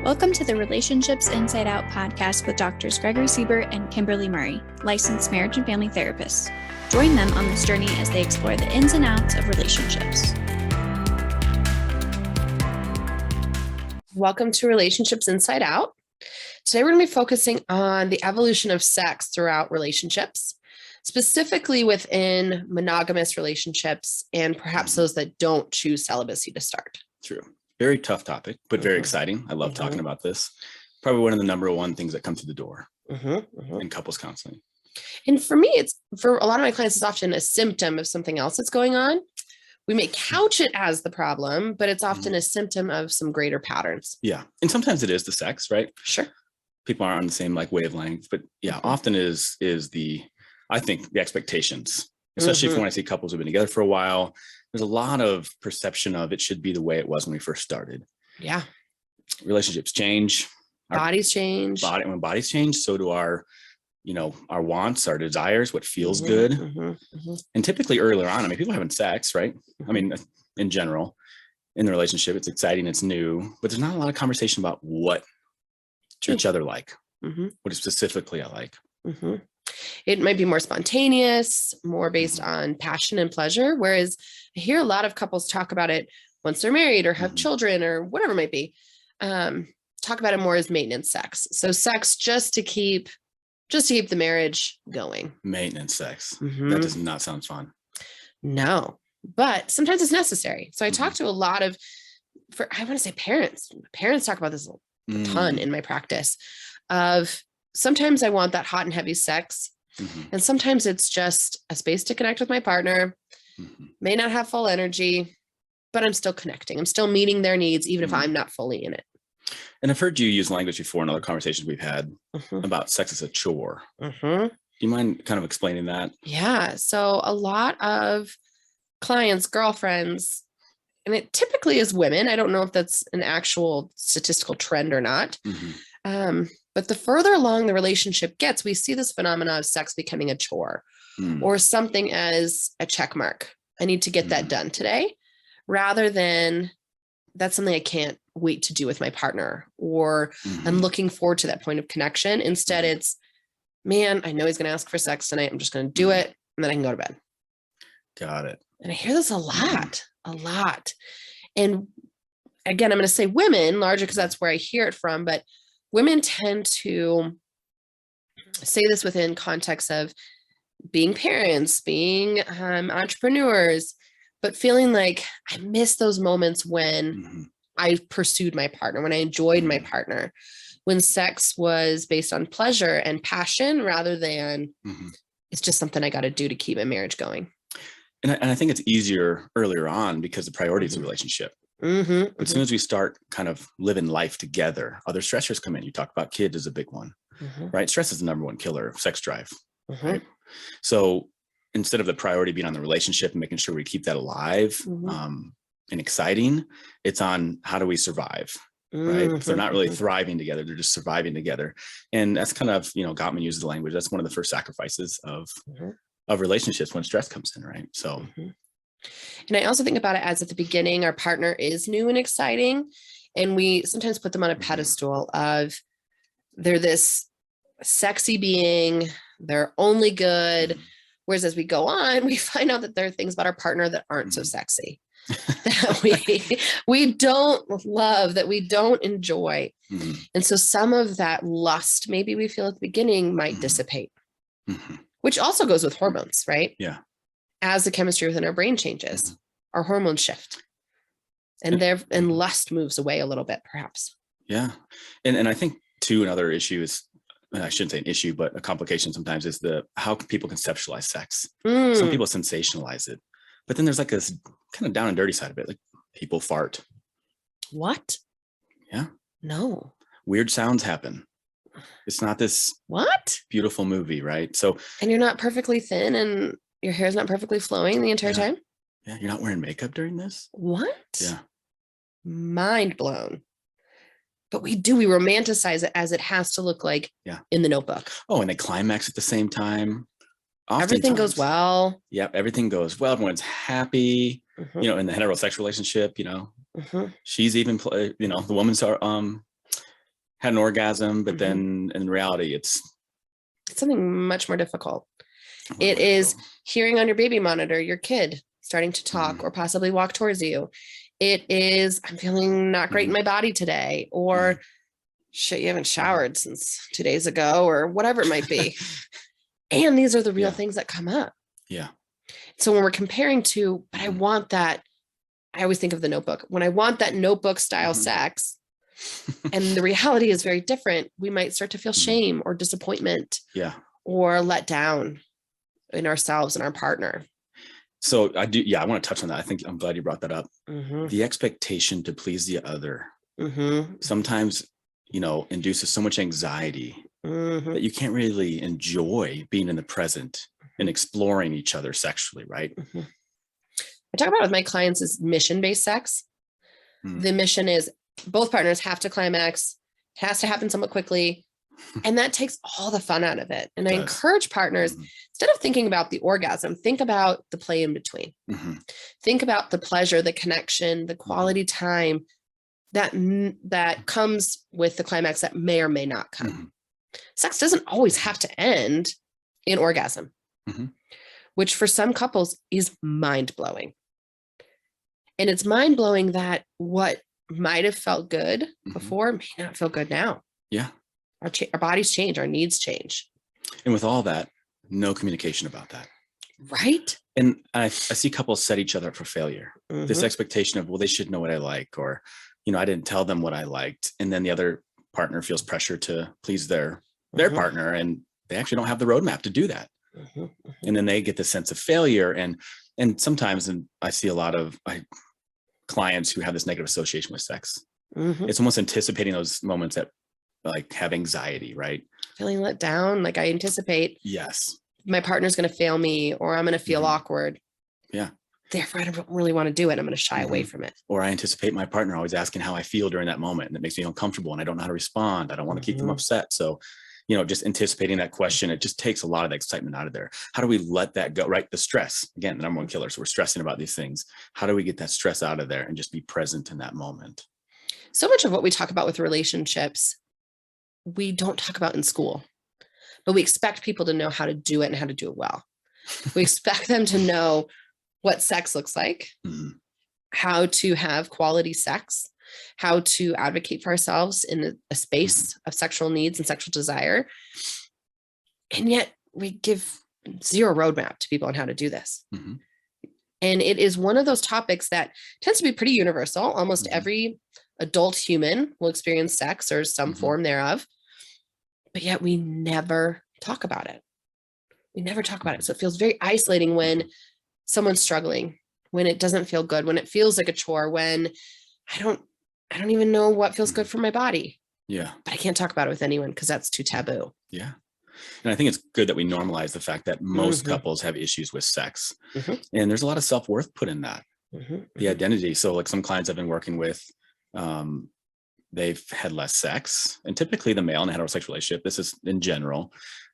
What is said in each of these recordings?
Welcome to the Relationships Inside Out podcast with Doctors Gregory Siebert and Kimberly Murray, licensed marriage and family therapists. Join them on this journey as they explore the ins and outs of relationships. Welcome to Relationships Inside Out. Today we're going to be focusing on the evolution of sex throughout relationships, specifically within monogamous relationships and perhaps those that don't choose celibacy to start. True. Very tough topic, but very exciting. I love talking about this. Probably one of the number one things that come through the door in couples counseling. And for me, it's for a lot of my clients, it's often a symptom of something else that's going on. We may couch it as the problem, but it's often a symptom of some greater patterns. Yeah. And sometimes it is the sex, right? Sure. People aren't on the same wavelength, but yeah, often is the expectations, especially when I see couples who've been together for a while. There's a lot of perception of it should be the way it was when we first started. Yeah. Relationships change. Bodies change. When bodies change, so do our wants, our desires, what feels good. And typically earlier on, people having sex, right? In general, in the relationship, it's exciting, it's new, but there's not a lot of conversation about what each other like, what specifically I like. It might be more spontaneous, more based on passion and pleasure. Whereas I hear a lot of couples talk about it once they're married or have children or whatever it might be. Talk about it more as maintenance sex. So sex just to keep the marriage going. Maintenance sex. That does not sound fun. No, but sometimes it's necessary. So I talk to a lot of, I want to say parents. Parents talk about this a ton in my practice of sometimes I want that hot and heavy sex. And sometimes it's just a space to connect with my partner, may not have full energy, but I'm still connecting. I'm still meeting their needs, even if I'm not fully in it. And I've heard you use language before in other conversations we've had about sex as a chore. Do you mind kind of explaining that? Yeah. So a lot of clients, girlfriends, and it typically is women. I don't know if that's an actual statistical trend or not. But the further along the relationship gets, we see this phenomena of sex becoming a chore or something as a check mark. I need to get that done today, rather than that's something I can't wait to do with my partner, or I'm looking forward to that point of connection. Instead, it's, man, I know he's going to ask for sex tonight. I'm just going to do it, and then I can go to bed. Got it. And I hear this a lot. And again, I'm going to say women larger because that's where I hear it from, but women tend to say this within context of being parents, being entrepreneurs, but feeling like I miss those moments when I pursued my partner, when I enjoyed my partner, when sex was based on pleasure and passion rather than it's just something I got to do to keep my marriage going. And I think it's easier earlier on because the priority is the relationship. But as soon as we start kind of living life together, other stressors come in. You talk about kids as a big one, right? Stress is the number one killer of sex drive. Right? So instead of the priority being on the relationship and making sure we keep that alive and exciting, it's on how do we survive, right? If they're not really thriving together, they're just surviving together. And that's kind of, Gottman uses the language. That's one of the first sacrifices of relationships when stress comes in, right? So. And I also think about it as at the beginning, our partner is new and exciting. And we sometimes put them on a pedestal of they're this sexy being, they're only good. Whereas as we go on, we find out that there are things about our partner that aren't so sexy, that we don't love, that we don't enjoy. And so some of that lust maybe we feel at the beginning might dissipate, which also goes with hormones, right? Yeah. As the chemistry within our brain changes, our hormones shift, and lust moves away a little bit, perhaps. Yeah. And I think too, another issue is, I shouldn't say an issue, but a complication sometimes is how people conceptualize sex. Some people sensationalize it, but then there's like this kind of down and dirty side of it. Like people fart. What? Yeah. No. Weird sounds happen. It's not this beautiful movie, right? So, and you're not perfectly thin and your hair is not perfectly flowing the entire time. Yeah. You're not wearing makeup during this. What? Yeah. Mind blown. But we romanticize it as it has to look like in the Notebook. Oh, and they climax at the same time. Everything goes well. Yep. Everything goes well. Everyone's happy, in the heterosexual relationship, she's even, the woman's had an orgasm, but Mhm. then in reality, it's something much more difficult. It is hearing on your baby monitor, your kid starting to talk or possibly walk towards you. It is, I'm feeling not great in my body today, or shit, you haven't showered since 2 days ago, or whatever it might be. And these are the real things that come up. Yeah. So when we're comparing to, but I want that, I always think of the Notebook. When I want that Notebook style sex, and the reality is very different, we might start to feel shame or disappointment or let down in ourselves and our partner. So I want to touch on that. I think I'm glad you brought that up. The expectation to please the other sometimes, induces so much anxiety that you can't really enjoy being in the present and exploring each other sexually, right? I talk about with my clients is mission-based sex. The mission is both partners have to climax, it has to happen somewhat quickly. And that takes all the fun out of it. And I encourage partners, instead of thinking about the orgasm, think about the play in between. Think about the pleasure, the connection, the quality time that comes with the climax that may or may not come. Sex doesn't always have to end in orgasm, which for some couples is mind-blowing. And it's mind-blowing that what might have felt good before may not feel good now. Yeah. Our bodies change, our needs change. And with all that, no communication about that. Right. And I see couples set each other up for failure. This expectation of, well, they should know what I like, or, I didn't tell them what I liked. And then the other partner feels pressure to please their partner, and they actually don't have the roadmap to do that. And then they get the sense of failure. And sometimes, and I see a lot of clients who have this negative association with sex. It's almost anticipating those moments that like have anxiety, right? Feeling let down. Like I anticipate my partner's going to fail me, or I'm going to feel awkward. Yeah. Therefore, I don't really want to do it. I'm going to shy away from it. Or I anticipate my partner always asking how I feel during that moment, and it makes me uncomfortable, and I don't know how to respond. I don't want to keep them upset. So, just anticipating that question, it just takes a lot of the excitement out of there. How do we let that go? Right. The stress, again, the number one killer. So we're stressing about these things. How do we get that stress out of there and just be present in that moment? So much of what we talk about with relationships, we don't talk about in school, but we expect people to know how to do it and how to do it well. We expect them to know what sex looks like, how to have quality sex, how to advocate for ourselves in a space of sexual needs and sexual desire. And yet we give zero roadmap to people on how to do this. And it is one of those topics that tends to be pretty universal. Almost every adult human will experience sex or some form thereof, but yet we never talk about it. We never talk about it. So it feels very isolating when someone's struggling, when it doesn't feel good, when it feels like a chore, when I don't even know what feels good for my body. Yeah. But I can't talk about it with anyone because that's too taboo. Yeah. And I think it's good that we normalize the fact that most couples have issues with sex. And there's a lot of self-worth put in that, the identity. So like some clients I've been working with, they've had less sex, and typically the male in a heterosexual relationship, this is in general,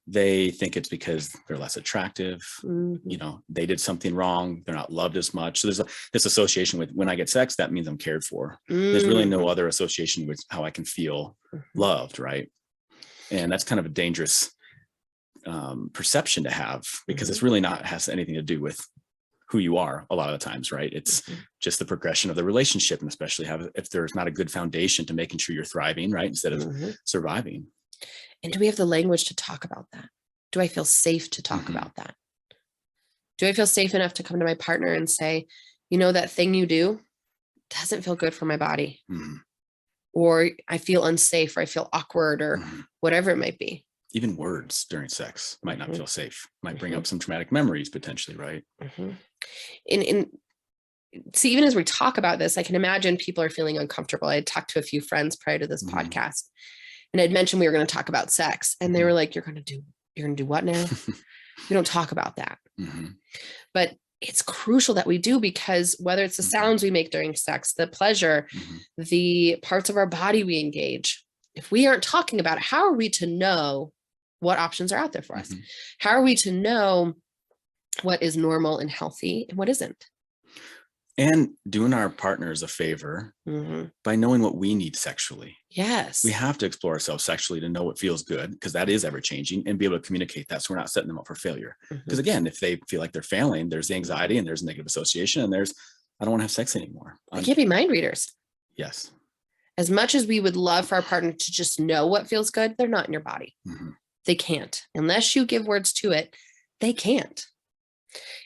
they think it's because they're less attractive. They did something wrong. They're not loved as much. So there's this association with, when I get sex, that means I'm cared for. There's really no other association with how I can feel loved. Right. And that's kind of a dangerous perception to have, because it's really not has anything to do with who you are a lot of the times, right? It's just the progression of the relationship, and especially if there's not a good foundation to making sure you're thriving, right, instead of surviving. And do we have the language to talk about that? Do I feel safe to talk about that? Do I feel safe enough to come to my partner and say, that thing you do doesn't feel good for my body, or I feel unsafe, or I feel awkward, or whatever it might be. Even words during sex might not feel safe, might bring up some traumatic memories potentially, right? And see, even as we talk about this, I can imagine people are feeling uncomfortable. I had talked to a few friends prior to this podcast, and I'd mentioned we were going to talk about sex, and they were like, you're going to do what now? We don't talk about that. But it's crucial that we do, because whether it's the sounds we make during sex, the pleasure, the parts of our body we engage, if we aren't talking about it, how are we to know what options are out there for us? How are we to know what is normal and healthy and what isn't? And doing our partners a favor by knowing what we need sexually. Yes. We have to explore ourselves sexually to know what feels good, because that is ever changing, and be able to communicate that so we're not setting them up for failure. Because again, if they feel like they're failing, there's the anxiety and there's negative association, and there's, I don't want to have sex anymore. They can't be mind readers. Yes. As much as we would love for our partner to just know what feels good, they're not in your body. They can't. Unless you give words to it, they can't.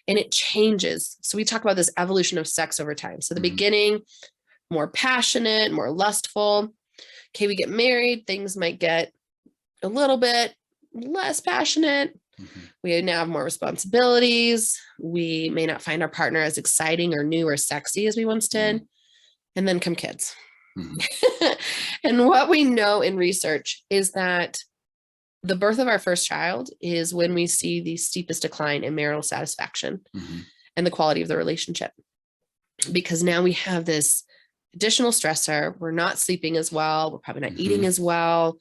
And it changes. So we talk about this evolution of sex over time. So the beginning, more passionate, more lustful. Okay, we get married, things might get a little bit less passionate. We now have more responsibilities. We may not find our partner as exciting or new or sexy as we once did. And then come kids. And what we know in research is that the birth of our first child is when we see the steepest decline in marital satisfaction and the quality of the relationship. Because now we have this additional stressor. We're not sleeping as well. We're probably not eating as well.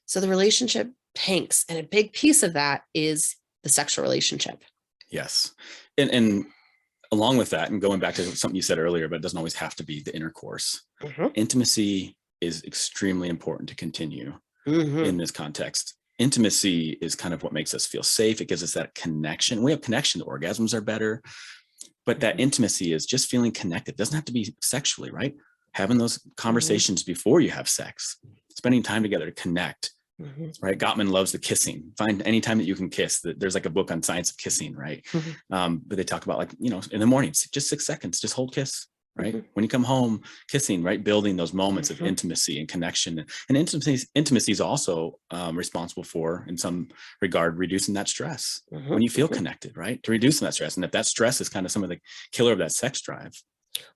So the relationship tanks. And a big piece of that is the sexual relationship. Yes. And along with that, and going back to something you said earlier, but it doesn't always have to be the intercourse. Intimacy is extremely important to continue in this context. Intimacy is kind of what makes us feel safe. It gives us that connection. We have connection. The orgasms are better, but that intimacy is just feeling connected. It doesn't have to be sexually, right? Having those conversations before you have sex, spending time together to connect, right? Gottman loves the kissing. Find any time that you can kiss. There's like a book on science of kissing, right? But they talk about, like, you know, in the mornings, just 6 seconds, just hold kiss. Right. When you come home, kissing, right. Building those moments of intimacy and connection, and intimacy is also responsible for, in some regard, reducing that stress when you feel connected, right. To reducing that stress. And if that stress is kind of some of the killer of that sex drive.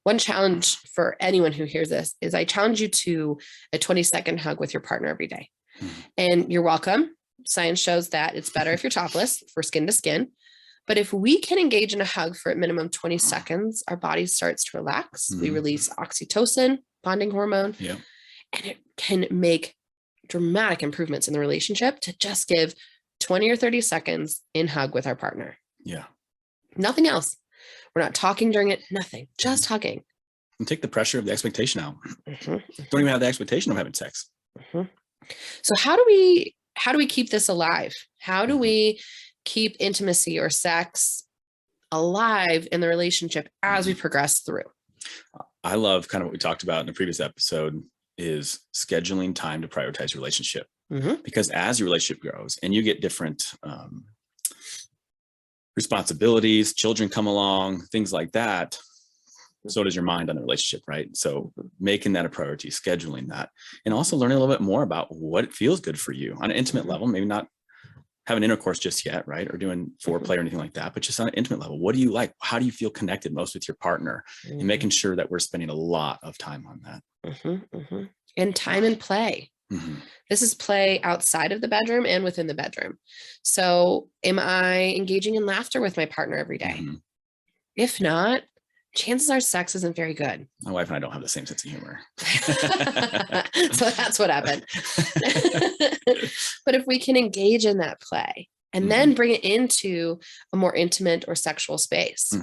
One challenge for anyone who hears this is I challenge you to a 20-second hug with your partner every day. And you're welcome. Science shows that it's better if you're topless, for skin to skin. But if we can engage in a hug for at minimum 20 seconds, our body starts to relax. We release oxytocin, bonding hormone, and it can make dramatic improvements in the relationship to just give 20 or 30 seconds in hug with our partner. Yeah. Nothing else. We're not talking during it, nothing, just hugging. And take the pressure of the expectation out. Don't even have the expectation of having sex. So how do we keep this alive? How do we keep intimacy or sex alive in the relationship as we progress through? I love kind of what we talked about in the previous episode is scheduling time to prioritize your relationship. Because as your relationship grows and you get different responsibilities, children come along, things like that, so does your mind on the relationship, right? So making that a priority, scheduling that, and also learning a little bit more about what feels good for you on an intimate level, maybe not having intercourse just yet, right? Or doing foreplay or anything like that, but just on an intimate level. What do you like? How do you feel connected most with your partner? And making sure that we're spending a lot of time on that. And time and play. This is play outside of the bedroom and within the bedroom. So am I engaging in laughter with my partner every day? If not, chances are sex isn't very good. My wife and I don't have the same sense of humor. So that's what happened. But if we can engage in that play and then bring it into a more intimate or sexual space,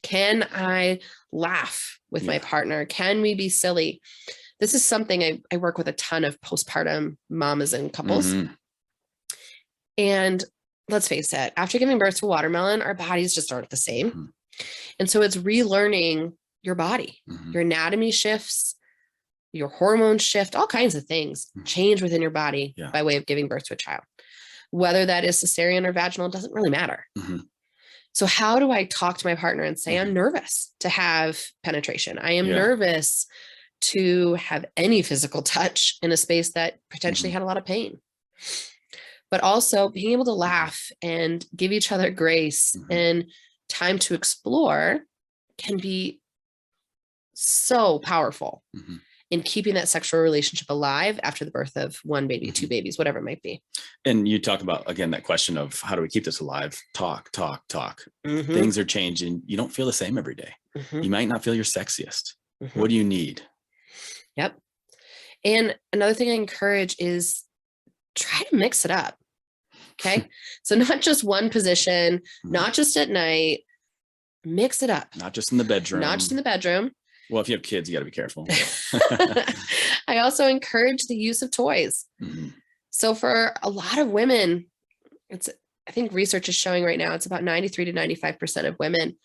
can I laugh with my partner? Can we be silly? This is something I work with a ton of postpartum mamas and couples. And let's face it, after giving birth to a watermelon, our bodies just aren't the same. And so it's relearning your body, your anatomy shifts, your hormones shift, all kinds of things change within your body by way of giving birth to a child. Whether that is cesarean or vaginal, doesn't really matter. So how do I talk to my partner and say, I'm nervous to have penetration. I am nervous to have any physical touch in a space that potentially had a lot of pain. But also being able to laugh and give each other grace and time to explore can be so powerful in keeping that sexual relationship alive after the birth of one baby, two babies, whatever it might be. And you talk about, again, that question of how do we keep this alive? Talk. Things are changing. You don't feel the same every day. You might not feel your sexiest. What do you need? Yep. And another thing I encourage is try to mix it up. Okay. So not just one position, not just at night, Mix it up. Not just in the bedroom. Not just in the bedroom. Well, if you have kids, you got to be careful. I also encourage the use of toys. Mm-hmm. So for a lot of women, I think research is showing right now, it's about 93 to 95% of women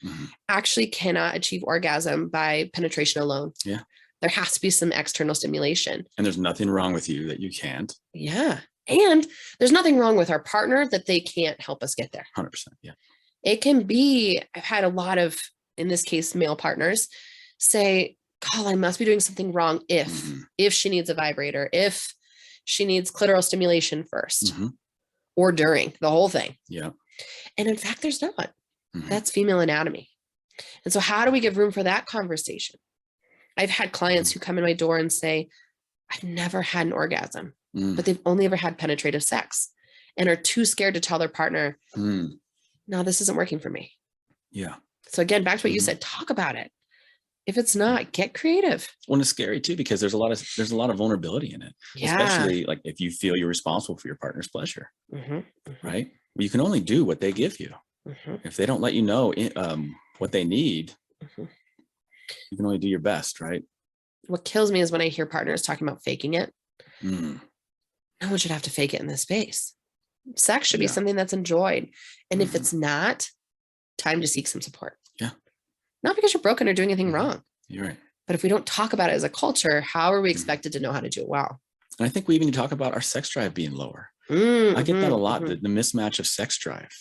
actually cannot achieve orgasm by penetration alone. Yeah. There has to be some external stimulation. And there's nothing wrong with you that you can't. Yeah. And there's nothing wrong with our partner that they can't help us get there. 100%. Yeah. It can be, I've had a lot of, in this case, male partners say, God, I must be doing something wrong if she needs a vibrator, if she needs clitoral stimulation first or during the whole thing. Yeah. And in fact, there's not. That's female anatomy. And so how do we give room for that conversation? I've had clients who come in my door and say, I've never had an orgasm, but they've only ever had penetrative sex and are too scared to tell their partner, no, this isn't working for me. Yeah. So again, back to what you said, talk about it. If it's not, get creative. Well, it's scary too, because there's a lot of vulnerability in it, especially like if you feel you're responsible for your partner's pleasure, right? Well, you can only do what they give you. If they don't let you know what they need, you can only do your best, right? What kills me is when I hear partners talking about faking it. No one should have to fake it in this space. Sex should be something that's enjoyed. And if it's not, time to seek some support. Yeah. Not because you're broken or doing anything wrong. You're right. But if we don't talk about it as a culture, how are we expected to know how to do it well? And I think we even need to talk about our sex drive being lower. I get that a lot, the mismatch of sex drive.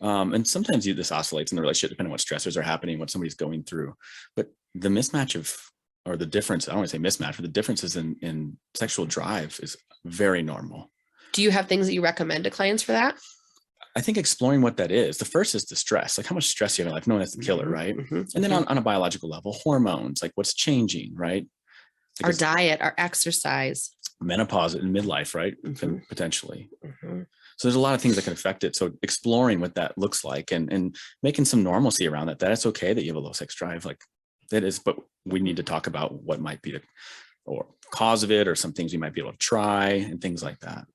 And sometimes this oscillates in the relationship depending on what stressors are happening, what somebody's going through. But the mismatch or the difference, I don't want to say mismatch, but the differences in sexual drive is very normal. Do you have things that you recommend to clients for that? I think exploring what that is. The first is the stress, like how much stress you have in life. No one has the killer, right? And then on a biological level, hormones, like what's changing, right? Our diet, our exercise. Menopause in midlife, right? Potentially. So there's a lot of things that can affect it. So exploring what that looks like and making some normalcy around that it's okay that you have a low sex drive. Like that is, but we need to talk about what might be the or cause of it, or some things we might be able to try and things like that.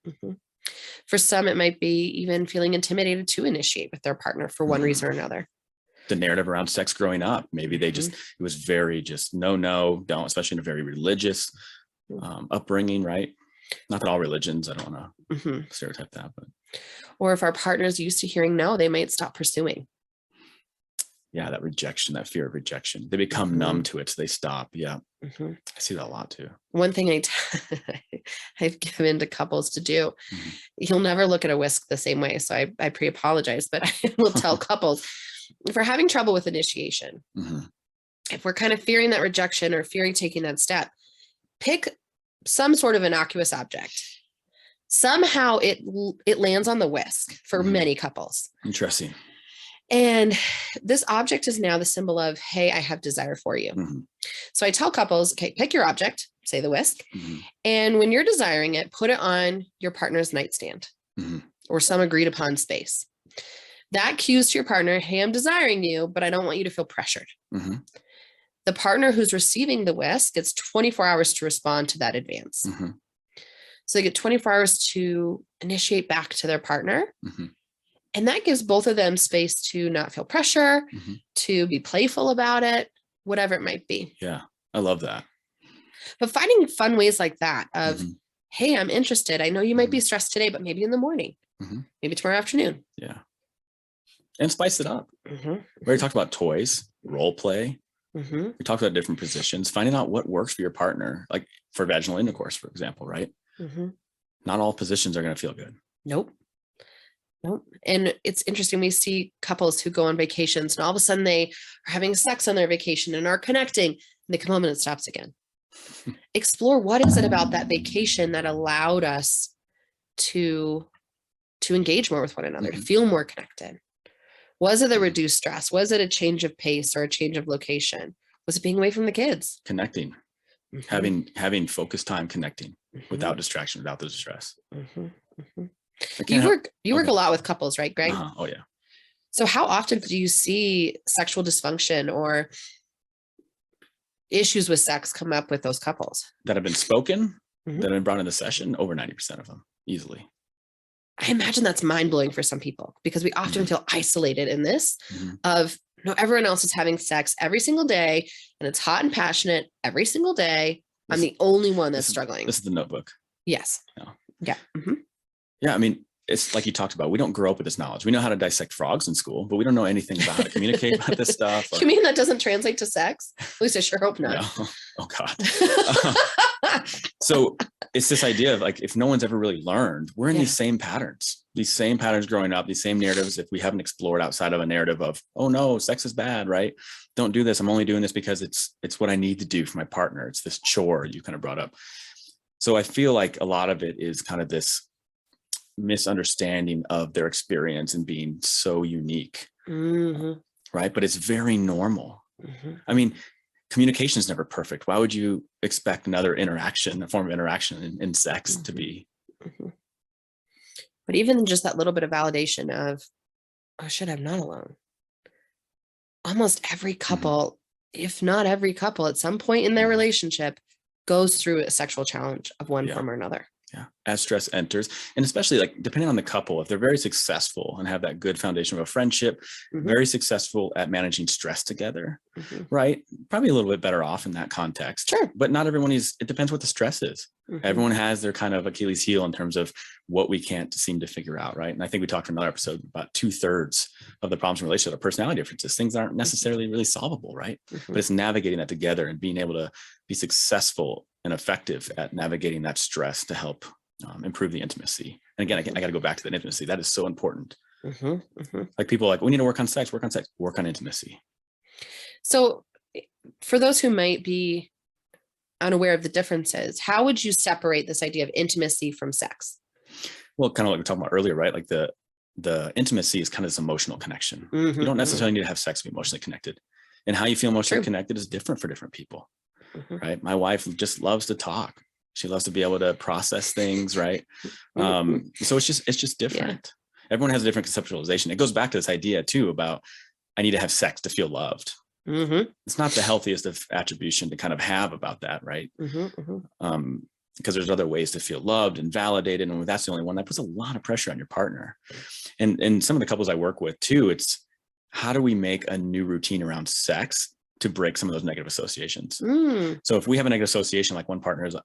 For some, it might be even feeling intimidated to initiate with their partner for one reason or another. The narrative around sex growing up, maybe they it was very no, don't, especially in a very religious upbringing, right? Not that all religions, I don't want to stereotype that, but. Or if our partner's used to hearing no, they might stop pursuing. Yeah, that rejection, that fear of rejection. They become numb to it, so they stop. Yeah, I see that a lot too. One thing I've given to couples to do, you'll never look at a whisk the same way, so I pre-apologize, but I will tell couples, if we're having trouble with initiation, if we're kind of fearing that rejection or fearing taking that step, pick some sort of innocuous object. Somehow it lands on the whisk for many couples. Interesting. And this object is now the symbol of, hey, I have desire for you. So I tell couples, okay, pick your object, say the whisk. And when you're desiring it, put it on your partner's nightstand or some agreed upon space. That cues to your partner, hey, I'm desiring you, but I don't want you to feel pressured. The partner who's receiving the whisk gets 24 hours to respond to that advance. So they get 24 hours to initiate back to their partner. And that gives both of them space to not feel pressure, to be playful about it, whatever it might be. Yeah, I love that. But finding fun ways like that of, hey, I'm interested. I know you might be stressed today, but maybe in the morning, maybe tomorrow afternoon. Yeah. And spice it up. We already talked about toys, role play. We talked about different positions, finding out what works for your partner, like for vaginal intercourse, for example, right? Not all positions are going to feel good. Nope. And it's interesting. We see couples who go on vacations and all of a sudden they are having sex on their vacation and are connecting, and they come home and it stops again. Explore what is it about that vacation that allowed us to engage more with one another, to feel more connected. Was it the reduced stress? Was it a change of pace or a change of location? Was it being away from the kids? Connecting, having focused time, connecting without distraction, without the stress. You work a lot with couples, right, Greg? Oh yeah. So how often do you see sexual dysfunction or issues with sex come up with those couples that have been spoken, that have been brought into session? Over 90% of them, easily. I imagine that's mind blowing for some people because we often feel isolated in this of No, everyone else is having sex every single day and it's hot and passionate every single day. I'm the only one that's struggling. This is the Notebook. Yes. Yeah. Yeah. Mm-hmm. Yeah. I mean, it's like you talked about, we don't grow up with this knowledge. We know how to dissect frogs in school, but we don't know anything about how to communicate about this stuff. You mean that doesn't translate to sex? At least I sure hope not. No. Oh God. So it's this idea of like, if no one's ever really learned, we're in these same patterns growing up, these same narratives. If we haven't explored outside of a narrative of, oh no, sex is bad, right? Don't do this. I'm only doing this because it's what I need to do for my partner. It's this chore you kind of brought up. So I feel like a lot of it is kind of this misunderstanding of their experience and being so unique, right? But it's very normal. I mean, communication is never perfect. Why would you expect another interaction, a form of interaction in sex to be? But even just that little bit of validation of, oh shit, I'm not alone. Almost every couple, if not every couple, at some point in their relationship goes through a sexual challenge of one form or another. Yeah. As stress enters, and especially like depending on the couple, if they're very successful and have that good foundation of a friendship, very successful at managing stress together, right? Probably a little bit better off in that context. Sure. But not everyone is, it depends what the stress is. Everyone has their kind of Achilles heel in terms of what we can't seem to figure out, right? And I think we talked in another episode about 2/3 of the problems in relationship are personality differences. Things aren't necessarily really solvable, right? But it's navigating that together and being able to be successful and effective at navigating that stress to help improve the intimacy. And again, I got to go back to that intimacy. That is so important. Like people are like, we need to work on sex, work on intimacy. So for those who might be unaware of the differences, how would you separate this idea of intimacy from sex? Well, kind of like we were talking about earlier, right? Like the intimacy is kind of this emotional connection. You don't necessarily need to have sex to be emotionally connected. And how you feel emotionally connected is different for different people, right? My wife just loves to talk. She loves to be able to process things, right? So it's just different. Everyone has a different conceptualization. It goes back to this idea too about I need to have sex to feel loved. It's not the healthiest of attribution to kind of have about that, right? Because there's other ways to feel loved and validated, and that's the only one that puts a lot of pressure on your partner. And some of the couples I work with too, it's how do we make a new routine around sex to break some of those negative associations? So if we have a negative association, like one partner is,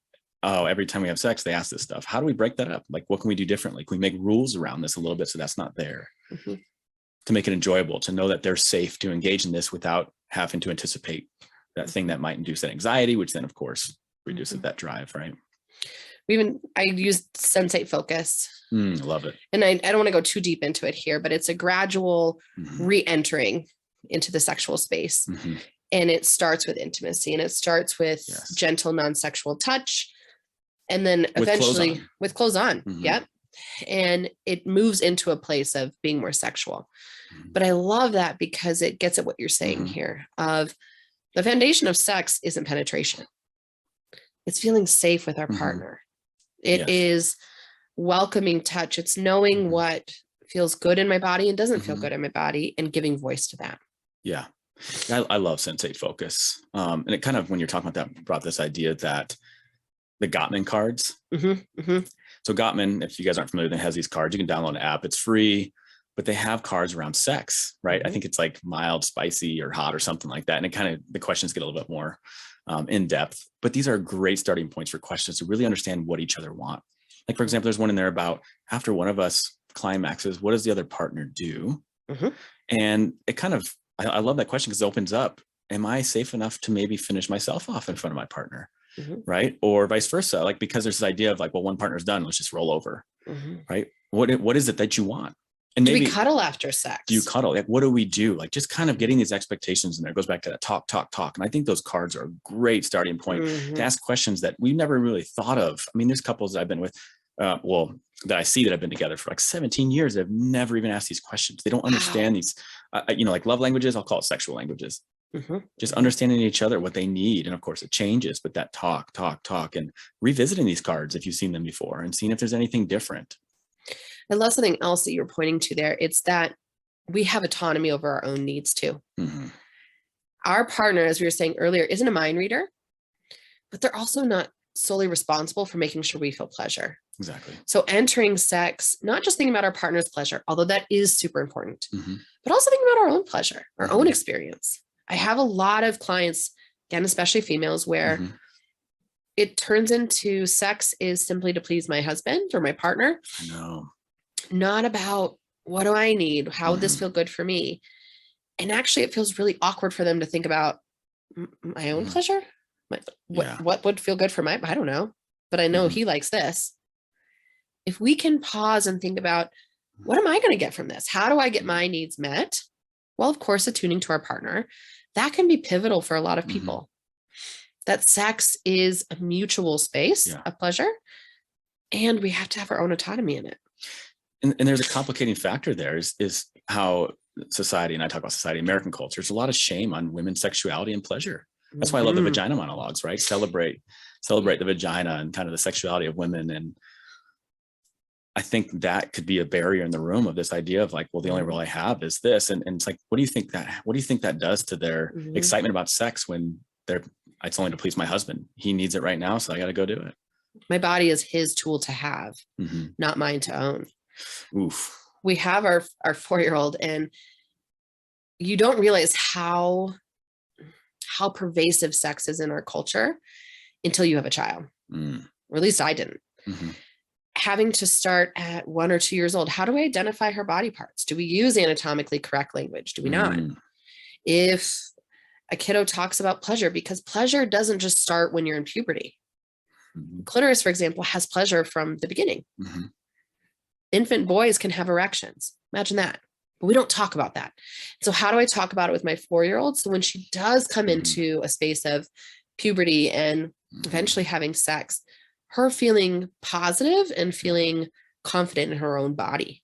oh, every time we have sex, they ask this stuff. How do we break that up? Like, what can we do differently? Can we make rules around this a little bit so that's not there? To make it enjoyable, to know that they're safe to engage in this without having to anticipate that thing that might induce that anxiety, which then, of course, reduces that drive, right? I used sensate focus. Love it. And I don't want to go too deep into it here, but it's a gradual re-entering into the sexual space. And it starts with intimacy, and it starts with gentle, non-sexual touch. And then eventually with clothes on. Yep. And it moves into a place of being more sexual. But I love that because it gets at what you're saying here of the foundation of sex isn't penetration. It's feeling safe with our partner. It is welcoming touch. It's knowing what feels good in my body and doesn't feel good in my body and giving voice to that. Yeah. I love sensate focus. And it kind of, when you're talking about that, brought this idea that the Gottman Cards. So Gottman, if you guys aren't familiar, then has these cards. You can download an app. It's free, but they have cards around sex, right? I think it's like mild, spicy, or hot, or something like that. And it kind of, the questions get a little bit more in depth, but these are great starting points for questions to really understand what each other want. Like, for example, there's one in there about after one of us climaxes, what does the other partner do? And it kind of, I love that question because it opens up, am I safe enough to maybe finish myself off in front of my partner? Right? Or vice versa. Like, because there's this idea of like, well, one partner's done, let's just roll over. Right? What is it that you want? And maybe, do we cuddle after sex? Do you cuddle? Like, what do we do? Like, just kind of getting these expectations in there. It goes back to that talk. And I think those cards are a great starting point to ask questions that we never really thought of. I mean, there's couples that I've been with, that I see that have been together for like 17 years that have never even asked these questions. They don't understand these, like love languages, I'll call it sexual languages. Just understanding each other, what they need. And of course it changes, but that talk and revisiting these cards if you've seen them before and seeing if there's anything different. I love something else that you're pointing to there. It's that we have autonomy over our own needs too. Our partner, as we were saying earlier, isn't a mind reader, but they're also not solely responsible for making sure we feel pleasure. Exactly. So entering sex, not just thinking about our partner's pleasure, although that is super important, but also thinking about our own pleasure, our own experience. I have a lot of clients, again, especially females, where it turns into sex is simply to please my husband or my partner. I know. Not about what do I need? How would this feel good for me? And actually, it feels really awkward for them to think about my own pleasure. What would feel good for I don't know, but I know he likes this. If we can pause and think about, what am I going to get from this? How do I get my needs met? Well, of course, attuning to our partner, that can be pivotal for a lot of people. That sex is a mutual space of pleasure, and we have to have our own autonomy in it. And there's a complicating factor there is how society, and I talk about society, American culture, there's a lot of shame on women's sexuality and pleasure. That's why I love the vagina monologues, right? Celebrate the vagina and kind of the sexuality of women. And I think that could be a barrier in the room of this idea of like, well, the only role I have is this. And it's like, what do you think that does to their excitement about sex when it's only to please my husband? He needs it right now, so I got to go do it. My body is his tool to have, not mine to own. Oof. We have our 4-year-old, and you don't realize how pervasive sex is in our culture until you have a child. Or at least I didn't. Having to start at 1 or 2 years old, how do we identify her body parts? Do we use anatomically correct language? Do we not? If a kiddo talks about pleasure, because pleasure doesn't just start when you're in puberty. Clitoris, for example, has pleasure from the beginning. Infant boys can have erections. Imagine that. But we don't talk about that. So how do I talk about it with my 4-year-old? So when she does come into a space of puberty and eventually having sex, her feeling positive and feeling confident in her own body.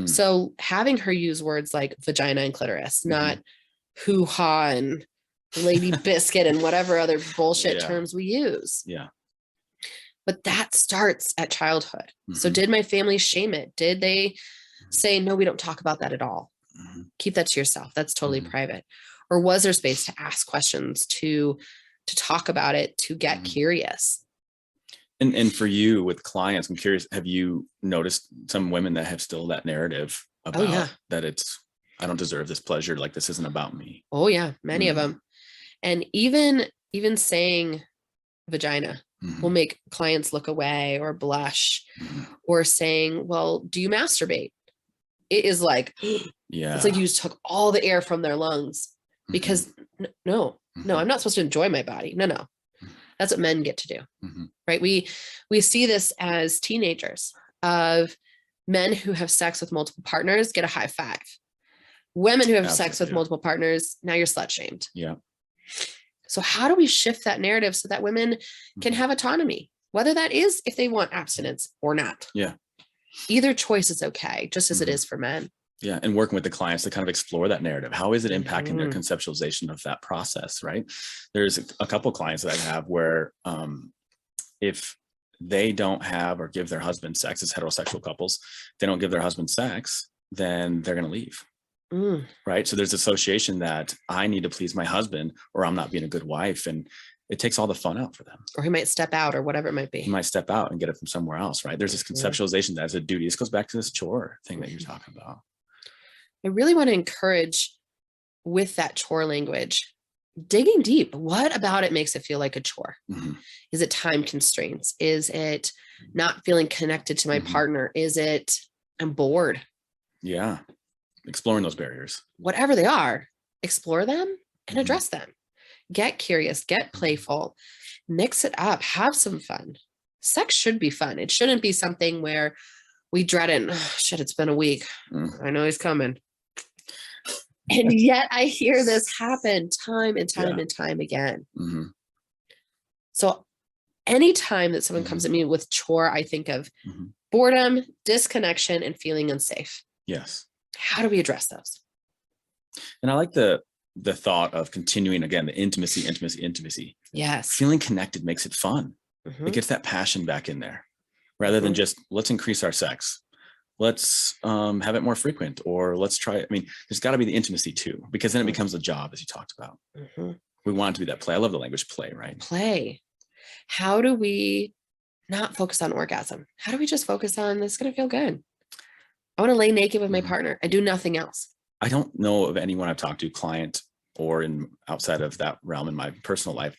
So having her use words like vagina and clitoris, not hoo-ha and lady biscuit and whatever other bullshit terms we use. But that starts at childhood. So did my family shame it? Did they say, no, we don't talk about that at all? Keep that to yourself. That's totally private. Or was there space to ask questions, to talk about it, to get curious? And for you with clients, I'm curious, have you noticed some women that have still that narrative about that I don't deserve this pleasure, like this isn't about me? Oh yeah, many of them. And even saying vagina will make clients look away or blush, or saying, well, do you masturbate? It is like, it's like you just took all the air from their lungs, because no, I'm not supposed to enjoy my body. No. That's what men get to do, right? We see this as teenagers of men who have sex with multiple partners get a high five. Women who have sex with multiple partners, now you're slut shamed. So how do we shift that narrative so that women can have autonomy, whether that is if they want abstinence or not? Either choice is okay, just as it is for men. And working with the clients to kind of explore that narrative. How is it impacting their conceptualization of that process, right? There's a couple of clients that I have where if they don't have or give their husband sex, as heterosexual couples, they don't give their husband sex, then they're going to leave. Right. So there's association that I need to please my husband or I'm not being a good wife. And it takes all the fun out for them. Or he might step out or whatever it might be. He might step out and get it from somewhere else. Right. There's this conceptualization that as a duty. This goes back to this chore thing that you're talking about. I really want to encourage, with that chore language, digging deep. What about it makes it feel like a chore? Is it time constraints? Is it not feeling connected to my partner? Is it I'm bored? Exploring those barriers. Whatever they are, explore them and address them. Get curious, get playful, mix it up, have some fun. Sex should be fun. It shouldn't be something where we dread it. Oh, shit, it's been a week. I know he's coming. And yet I hear this happen time and time and time again. So anytime that someone comes at me with chore, I think of boredom, disconnection, and feeling unsafe. How do we address those? And I like the thought of continuing, again, the intimacy. Feeling connected makes it fun. It gets that passion back in there rather than just let's increase our sex. Let's have it more frequent, or let's try. I mean, there's got to be the intimacy too, because then it becomes a job, as you talked about. We want it to be that play. I love the language play, right? Play. How do we not focus on orgasm? How do we just focus on this is going to feel good? I want to lay naked with my partner. I do nothing else. I don't know of anyone I've talked to, client or outside of that realm in my personal life,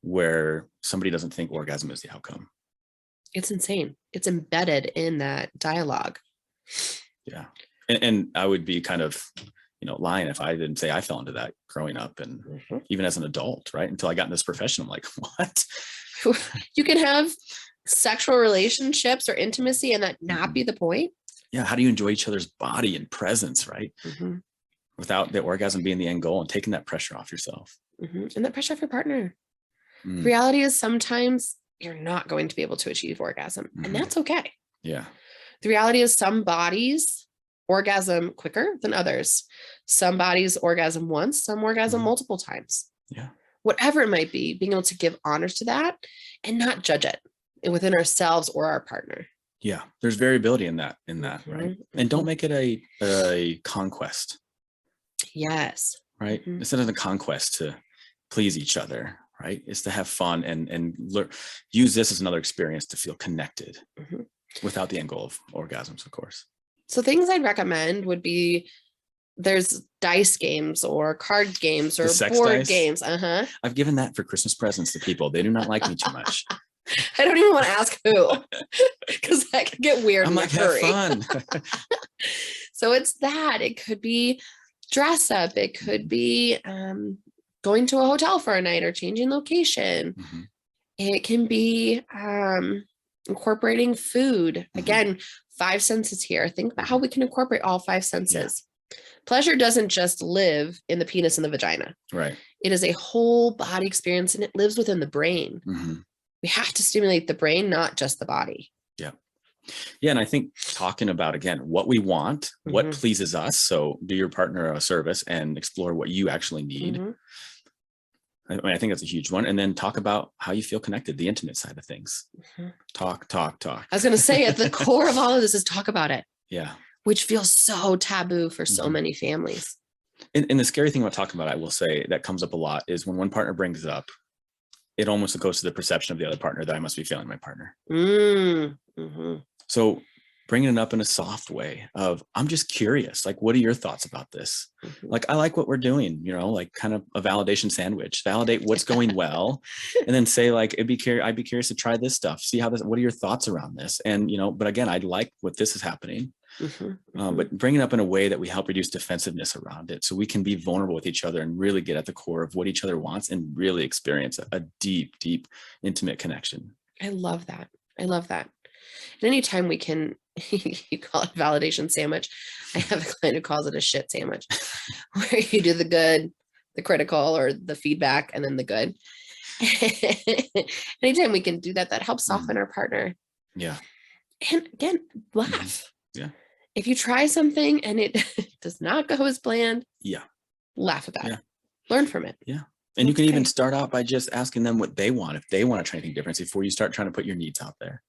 where somebody doesn't think orgasm is the outcome. It's insane. It's embedded in that dialogue. Yeah. And I would be kind of, lying if I didn't say I fell into that growing up and even as an adult, right? Until I got in this profession, I'm like, what? You can have sexual relationships or intimacy and that not be the point. Yeah. How do you enjoy each other's body and presence, right? Without the orgasm being the end goal and taking that pressure off yourself. And that pressure off your partner. The reality is sometimes you're not going to be able to achieve orgasm, and that's okay. Yeah. The reality is some bodies orgasm quicker than others. Some bodies orgasm once, some orgasm multiple times. Yeah. Whatever it might be, being able to give honor to that and not judge it within ourselves or our partner. Yeah. There's variability in that, right? And don't make it a conquest. Yes. Right. Instead of a conquest to please each other, right? It's to have fun and use this as another experience to feel connected without the end goal of orgasms, of course. So things I'd recommend would be, there's dice games or card games or board dice games. I've given that for Christmas presents to people. They do not like me too much. I don't even want to ask who, because that could get weird. I'm like, have fun. So it's that. It could be dress up. It could be going to a hotel for a night or changing location. It can be incorporating food. Again, 5 senses here. Think about how we can incorporate all 5 senses. Pleasure doesn't just live in the penis and the vagina. Right. It is a whole body experience, and it lives within the brain. We have to stimulate the brain, not just the body. Yeah. Yeah. And I think talking about, again, what we want, what pleases us. So do your partner a service and explore what you actually need. I think that's a huge one. And then talk about how you feel connected, the intimate side of things. Talk. I was going to say, at the core of all of this is talk about it. Yeah. Which feels so taboo for so many families. And the scary thing about talking about it, I will say, that comes up a lot is when one partner brings it up, it almost goes to the perception of the other partner that I must be failing my partner. So bringing it up in a soft way of, I'm just curious, like, what are your thoughts about this? Like, I like what we're doing, like kind of a validation sandwich, validate what's going well. And then say, like, I'd be curious to try this stuff. See what are your thoughts around this? And, but again, I'd like what this is happening. But bring it up in a way that we help reduce defensiveness around it. So we can be vulnerable with each other and really get at the core of what each other wants and really experience a deep, deep, intimate connection. I love that. And anytime we can, you call it validation sandwich. I have a client who calls it a shit sandwich, where you do the good, the critical, or the feedback, and then the good. Anytime we can do that, that helps soften our partner. Yeah. And again, laugh. Yeah. If you try something and it does not go as planned, laugh about it. Learn from it. Yeah. And you can even start out by just asking them what they want, if they want to try anything different, before you start trying to put your needs out there.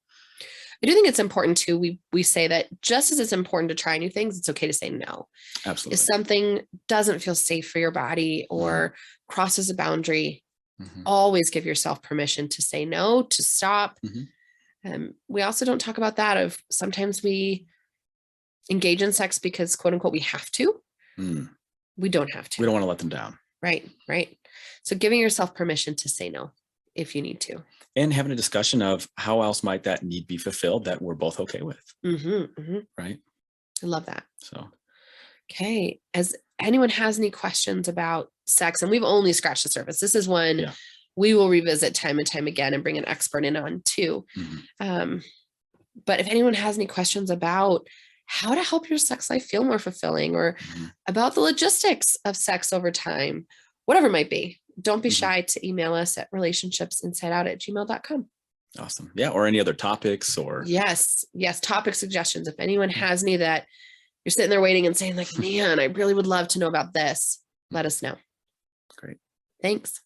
I do think it's important too. We say that just as it's important to try new things, it's okay to say no. Absolutely. If something doesn't feel safe for your body or crosses a boundary, always give yourself permission to say no, to stop. We also don't talk about that of sometimes we engage in sex because, quote unquote, we have to. We don't have to. We don't want to let them down. Right. So giving yourself permission to say no if you need to. And having a discussion of how else might that need be fulfilled that we're both okay with. Right. I love that. So, okay. As anyone has any questions about sex, and we've only scratched the surface, this is one we will revisit time and time again and bring an expert in on too. But if anyone has any questions about how to help your sex life feel more fulfilling, or about the logistics of sex over time, whatever it might be, don't be shy to email us at relationshipsinsideout@gmail.com. Awesome. Yeah. Or any other topics or. Yes. Topic suggestions. If anyone has any that you're sitting there waiting and saying, like, man, I really would love to know about this, let us know. Great. Thanks.